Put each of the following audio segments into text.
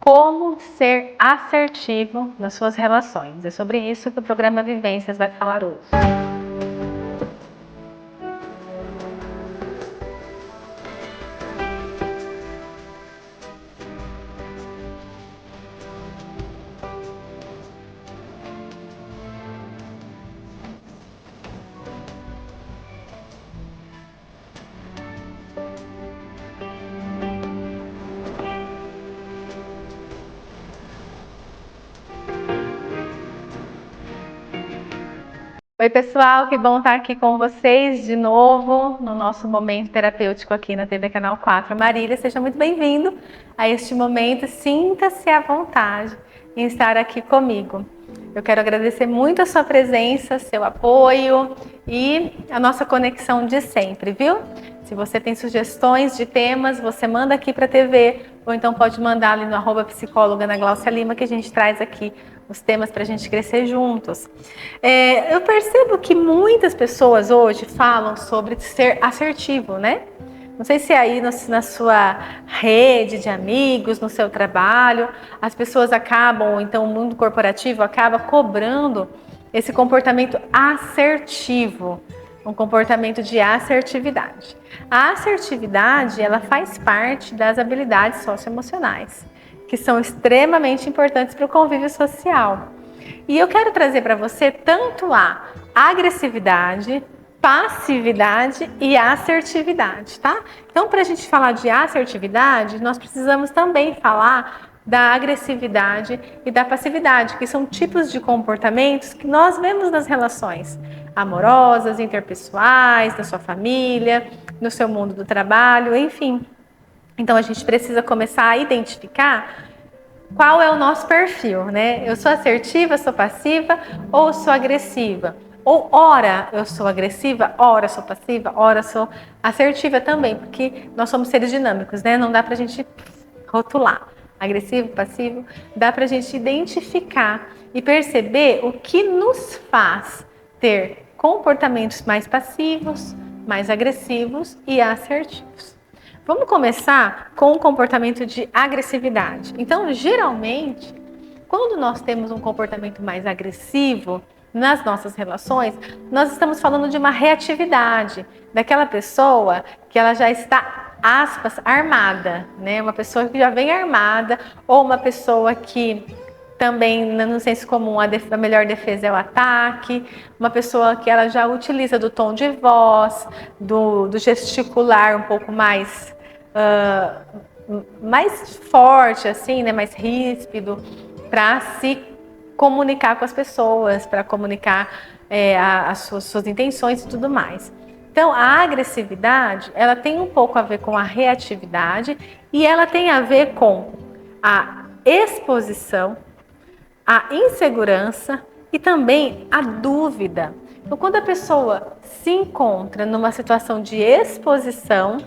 Como ser assertivo nas suas relações. É sobre isso que o programa Vivências vai falar hoje. Oi pessoal, que bom estar aqui com vocês de novo no nosso momento terapêutico aqui na TV Canal 4. Marília, seja muito bem-vindo a este momento, sinta-se à vontade em estar aqui comigo. Eu quero agradecer muito a sua presença, seu apoio e a nossa conexão de sempre, viu? Se você tem sugestões de temas, você manda aqui para a TV ou então pode mandar ali no @psicóloga Ana Gláucia Lima, que a gente traz aqui os temas para a gente crescer juntos. Eu percebo que muitas pessoas hoje falam sobre ser assertivo, né? Não sei se aí na sua rede de amigos, no seu trabalho, as pessoas acabam, ou então o mundo corporativo acaba cobrando esse comportamento assertivo, um comportamento de assertividade. A assertividade, ela faz parte das habilidades socioemocionais, que são extremamente importantes para o convívio social. E eu quero trazer para você tanto a agressividade, passividade e assertividade, tá? Então, para a gente falar de assertividade, nós precisamos também falar da agressividade e da passividade, que são tipos de comportamentos que nós vemos nas relações amorosas, interpessoais, da sua família, no seu mundo do trabalho, enfim. Então, a gente precisa começar a identificar qual é o nosso perfil, né? Eu sou assertiva, sou passiva ou sou agressiva? Ou ora eu sou agressiva, ora sou passiva, ora sou assertiva também, porque nós somos seres dinâmicos, né? Não dá pra gente rotular. Agressivo, passivo, dá pra gente identificar e perceber o que nos faz ter comportamentos mais passivos, mais agressivos e assertivos. Vamos começar com o comportamento de agressividade. Então, geralmente, quando nós temos um comportamento mais agressivo nas nossas relações, nós estamos falando de uma reatividade, daquela pessoa que ela já está, aspas, armada, né? Uma pessoa que já vem armada, ou uma pessoa que também, no senso comum, a melhor defesa é o ataque, uma pessoa que ela já utiliza do tom de voz, do gesticular um pouco mais forte, assim, né, mais ríspido, para se comunicar com as pessoas, para comunicar as suas intenções e tudo mais. Então, a agressividade, ela tem um pouco a ver com a reatividade e ela tem a ver com a exposição, a insegurança e também a dúvida. Então, quando a pessoa se encontra numa situação de exposição,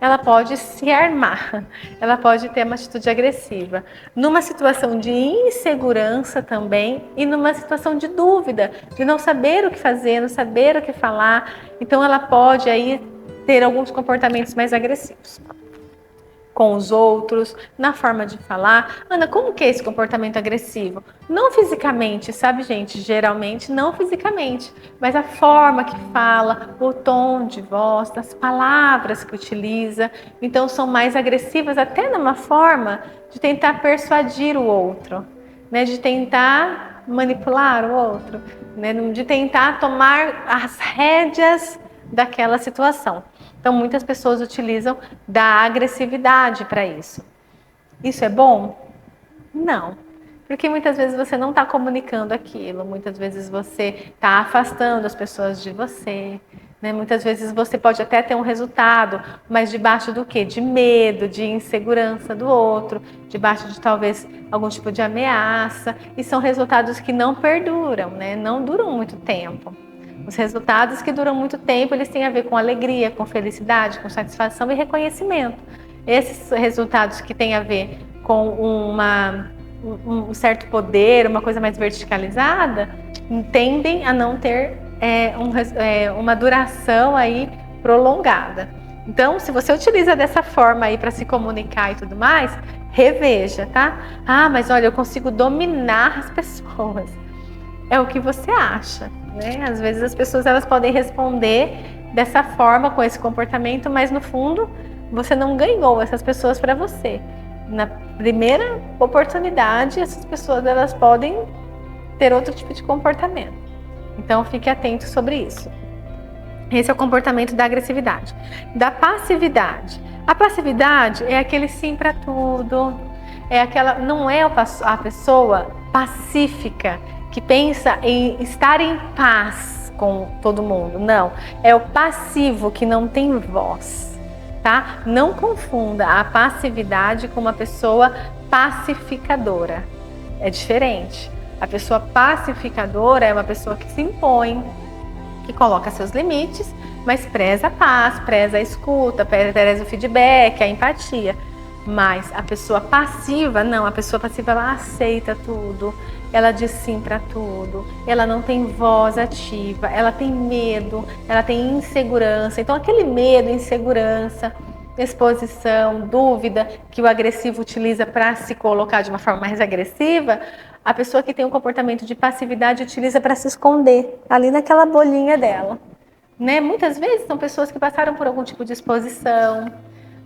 ela pode se armar, ela pode ter uma atitude agressiva. Numa situação de insegurança também e numa situação de dúvida, de não saber o que fazer, não saber o que falar, então ela pode aí ter alguns comportamentos mais agressivos com os outros, na forma de falar. Ana, como que é esse comportamento agressivo? Não fisicamente, sabe, gente? Geralmente não fisicamente, mas a forma que fala, o tom de voz, das palavras que utiliza. Então, são mais agressivas até numa forma de tentar persuadir o outro, né? De tentar manipular o outro, né? De tentar tomar as rédeas daquela situação. Então, muitas pessoas utilizam da agressividade para isso. Isso é bom? Não. Porque muitas vezes você não está comunicando aquilo, muitas vezes você está afastando as pessoas de você, né? Muitas vezes você pode até ter um resultado, mas debaixo do quê? De medo, de insegurança do outro, debaixo de talvez algum tipo de ameaça, e são resultados que não perduram, né? Não duram muito tempo. Os resultados que duram muito tempo, eles têm a ver com alegria, com felicidade, com satisfação e reconhecimento. Esses resultados que têm a ver com um certo poder, uma coisa mais verticalizada, tendem a não ter uma duração aí prolongada. Então, se você utiliza dessa forma aí para se comunicar e tudo mais, Reveja, tá? Ah, mas olha, eu consigo dominar as pessoas. É o que você acha, né? Às vezes as pessoas elas podem responder dessa forma, com esse comportamento, mas no fundo você não ganhou essas pessoas para você. Na primeira oportunidade, essas pessoas elas podem ter outro tipo de comportamento. Então fique atento sobre isso. Esse é o comportamento da agressividade. Da passividade. A passividade é aquele sim para tudo. É aquela, não é a pessoa pacífica que pensa em estar em paz com todo mundo. Não, é o passivo que não tem voz, tá? Não confunda a passividade com uma pessoa pacificadora. É diferente. A pessoa pacificadora é uma pessoa que se impõe, que coloca seus limites, mas preza a paz, preza a escuta, preza o feedback, a empatia. Mas a pessoa passiva, não, a pessoa passiva ela aceita tudo, ela diz sim para tudo, ela não tem voz ativa, ela tem medo, ela tem insegurança. Então aquele medo, insegurança, exposição, dúvida que o agressivo utiliza para se colocar de uma forma mais agressiva, a pessoa que tem um comportamento de passividade utiliza para se esconder ali naquela bolinha dela, né? Muitas vezes são pessoas que passaram por algum tipo de exposição,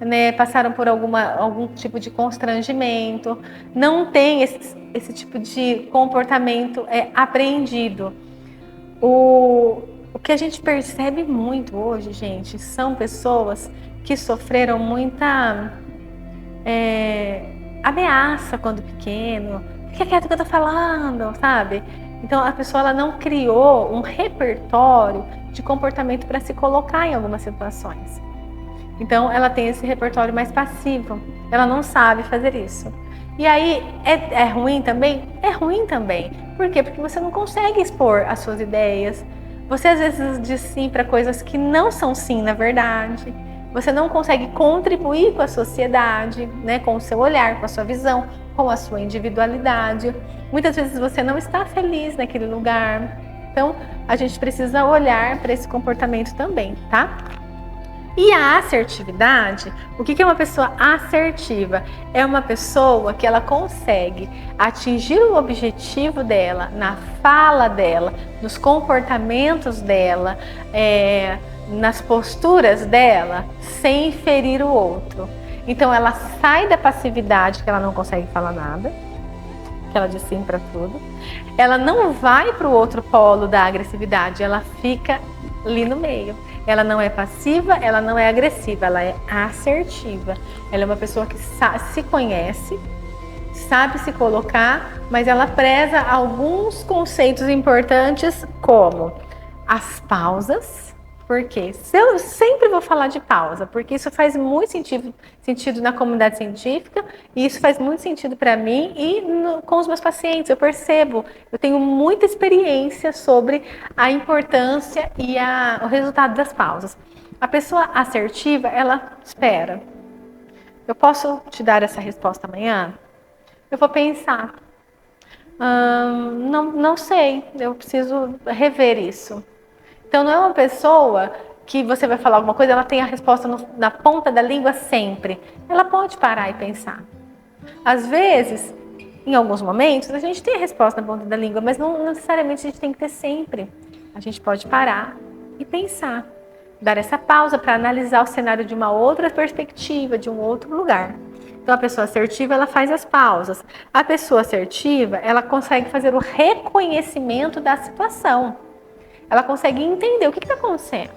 né? Passaram por algum tipo de constrangimento, não tem esse tipo de comportamento apreendido. O que a gente percebe muito hoje, gente, são pessoas que sofreram muita ameaça quando pequeno. Fica quieto que eu tô falando, sabe? Então a pessoa ela não criou um repertório de comportamento para se colocar em algumas situações. Então ela tem esse repertório mais passivo. Ela não sabe fazer isso. E aí é ruim também? É ruim também. Por quê? Porque você não consegue expor as suas ideias. Você às vezes diz sim para coisas que não são sim na verdade. Você não consegue contribuir com a sociedade, né, com o seu olhar, com a sua visão, com a sua individualidade. Muitas vezes você não está feliz naquele lugar. Então, a gente precisa olhar para esse comportamento também, tá? E a assertividade, o que é uma pessoa assertiva? É uma pessoa que ela consegue atingir o objetivo dela, na fala dela, nos comportamentos dela, nas posturas dela, sem ferir o outro. Então ela sai da passividade, que ela não consegue falar nada, que ela diz sim para tudo. Ela não vai para o outro polo da agressividade, ela fica ali no meio. Ela não é passiva, ela não é agressiva, ela é assertiva. Ela é uma pessoa que se conhece, sabe se colocar, mas ela preza alguns conceitos importantes, como as pausas. Porque eu sempre vou falar de pausa, porque isso faz muito sentido na comunidade científica, e isso faz muito sentido para mim e com os meus pacientes. Eu percebo, eu tenho muita experiência sobre a importância e o resultado das pausas. A pessoa assertiva, ela espera. Eu posso te dar essa resposta amanhã? Eu vou pensar. Não sei, eu preciso rever isso. Então não é uma pessoa que você vai falar alguma coisa, ela tem a resposta na ponta da língua sempre. Ela pode parar e pensar. Às vezes, em alguns momentos, a gente tem a resposta na ponta da língua, mas não necessariamente a gente tem que ter sempre. A gente pode parar e pensar. Dar essa pausa para analisar o cenário de uma outra perspectiva, de um outro lugar. Então a pessoa assertiva, ela faz as pausas. A pessoa assertiva, ela consegue fazer o reconhecimento da situação. Ela consegue entender o que está acontecendo.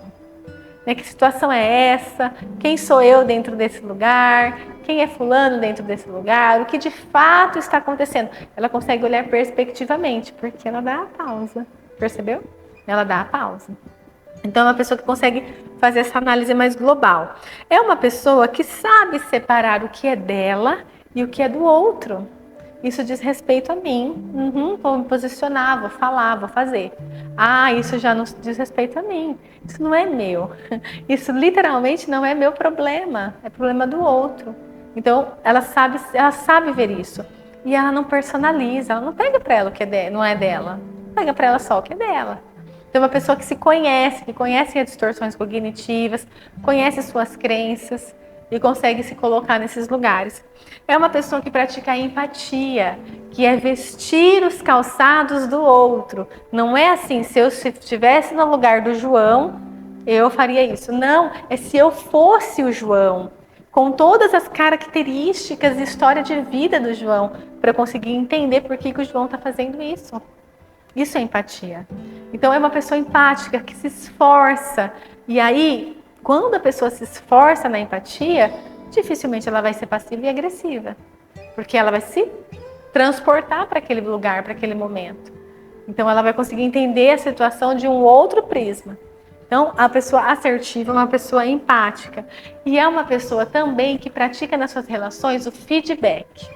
Né? Que situação é essa? Quem sou eu dentro desse lugar? Quem é fulano dentro desse lugar? O que de fato está acontecendo? Ela consegue olhar perspectivamente, porque ela dá a pausa. Percebeu? Ela dá a pausa. Então é uma pessoa que consegue fazer essa análise mais global. É uma pessoa que sabe separar o que é dela e o que é do outro. Isso diz respeito a mim. Vou me posicionar, vou falar, vou fazer. Isso já não diz respeito a mim. Isso não é meu. Isso literalmente não é meu problema. É problema do outro. Então, ela sabe ver isso. E ela não personaliza. Ela não pega para ela o que não é dela. Pega para ela só o que é dela. Então, uma pessoa que se conhece, que conhece as distorções cognitivas, conhece suas crenças, e consegue se colocar nesses lugares. É uma pessoa que pratica a empatia, que é vestir os calçados do outro. Não é assim, se eu estivesse no lugar do João, eu faria isso. Não, é se eu fosse o João, com todas as características e história de vida do João, para eu conseguir entender por que o João está fazendo isso. Isso é empatia. Então é uma pessoa empática que se esforça. E aí, quando a pessoa se esforça na empatia, dificilmente ela vai ser passiva e agressiva. Porque ela vai se transportar para aquele lugar, para aquele momento. Então ela vai conseguir entender a situação de um outro prisma. Então, a pessoa assertiva é uma pessoa empática. E é uma pessoa também que pratica nas suas relações o feedback.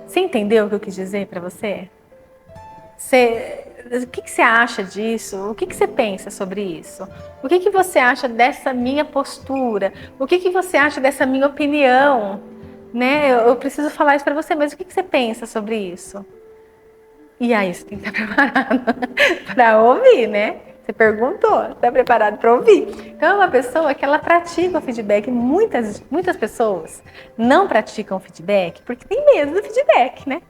Você entendeu o que eu quis dizer para você? O que você acha disso? O que você pensa sobre isso? O que você acha dessa minha postura? O que você acha dessa minha opinião? Né? Eu preciso falar isso para você, mas o que você pensa sobre isso? E aí, você tem que estar preparado para ouvir, né? Você perguntou, está preparado para ouvir? Então, é uma pessoa que ela pratica o feedback. Muitas pessoas não praticam o feedback porque tem medo do feedback, né?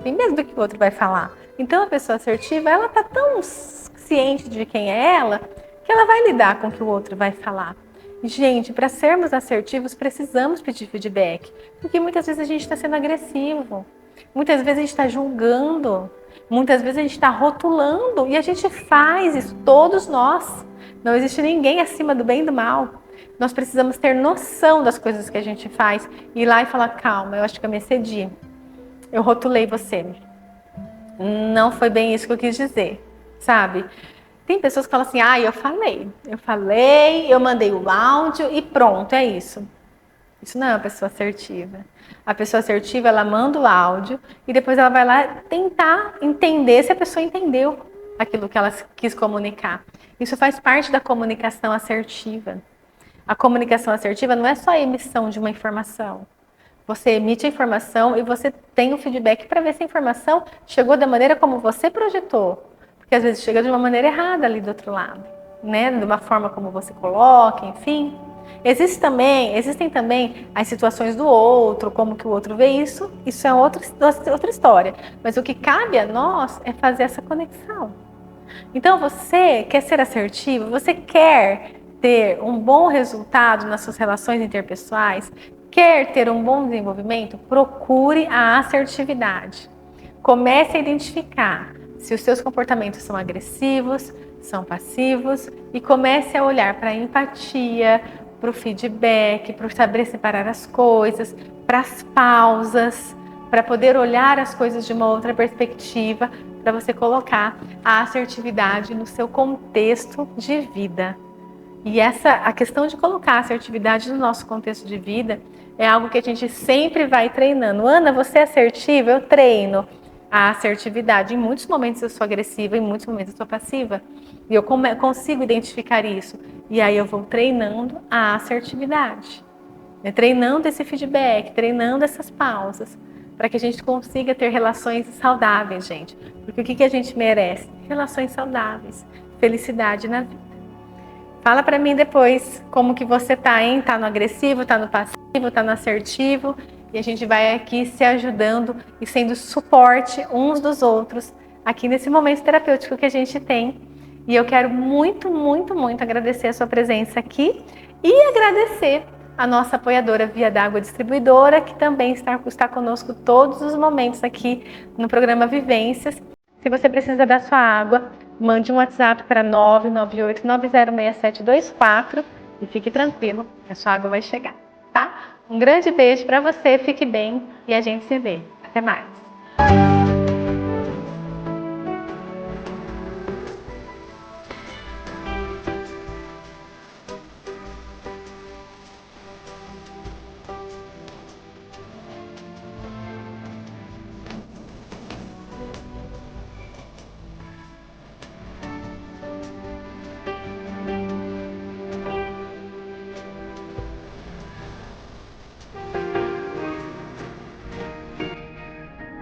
Tem medo do que o outro vai falar. Então, a pessoa assertiva, ela está tão ciente de quem é ela, que ela vai lidar com o que o outro vai falar. E, gente, para sermos assertivos, precisamos pedir feedback. Porque muitas vezes a gente está sendo agressivo. Muitas vezes a gente está julgando. Muitas vezes a gente está rotulando. E a gente faz isso, todos nós. Não existe ninguém acima do bem e do mal. Nós precisamos ter noção das coisas que a gente faz. E ir lá e falar, calma, eu acho que eu me excedi. Eu rotulei você. Não foi bem isso que eu quis dizer, sabe? Tem pessoas que falam assim, eu mandei o áudio e pronto, é isso. Isso não é uma pessoa assertiva. A pessoa assertiva, ela manda o áudio e depois ela vai lá tentar entender se a pessoa entendeu aquilo que ela quis comunicar. Isso faz parte da comunicação assertiva. A comunicação assertiva não é só a emissão de uma informação. Você emite a informação e você tem o feedback para ver se a informação chegou da maneira como você projetou. Porque às vezes chega de uma maneira errada ali do outro lado, né? De uma forma como você coloca, enfim. Existem também as situações do outro, como que o outro vê isso. Isso é outra história. Mas o que cabe a nós é fazer essa conexão. Então você quer ser assertivo? Você quer ter um bom resultado nas suas relações interpessoais? Quer ter um bom desenvolvimento? Procure a assertividade. Comece a identificar se os seus comportamentos são agressivos, são passivos e comece a olhar para a empatia, para o feedback, para saber separar as coisas, para as pausas, para poder olhar as coisas de uma outra perspectiva, para você colocar a assertividade no seu contexto de vida. E a questão de colocar a assertividade no nosso contexto de vida é algo que a gente sempre vai treinando. Ana, você é assertiva? Eu treino a assertividade. Em muitos momentos eu sou agressiva, em muitos momentos eu sou passiva. E eu consigo identificar isso. E aí eu vou treinando a assertividade. Treinando esse feedback, treinando essas pausas. Para que a gente consiga ter relações saudáveis, gente. Porque o que a gente merece? Relações saudáveis. Felicidade na vida. Fala para mim depois como que você tá, hein? Tá no agressivo, tá no passivo, tá no assertivo. E a gente vai aqui se ajudando e sendo suporte uns dos outros aqui nesse momento terapêutico que a gente tem. E eu quero muito, muito, muito agradecer a sua presença aqui e agradecer a nossa apoiadora Via d'Água Distribuidora, que também está conosco todos os momentos aqui no programa Vivências. Se você precisa da sua água, mande um WhatsApp para 998-906724 e fique tranquilo, a sua água vai chegar, tá? Um grande beijo para você, fique bem e a gente se vê. Até mais!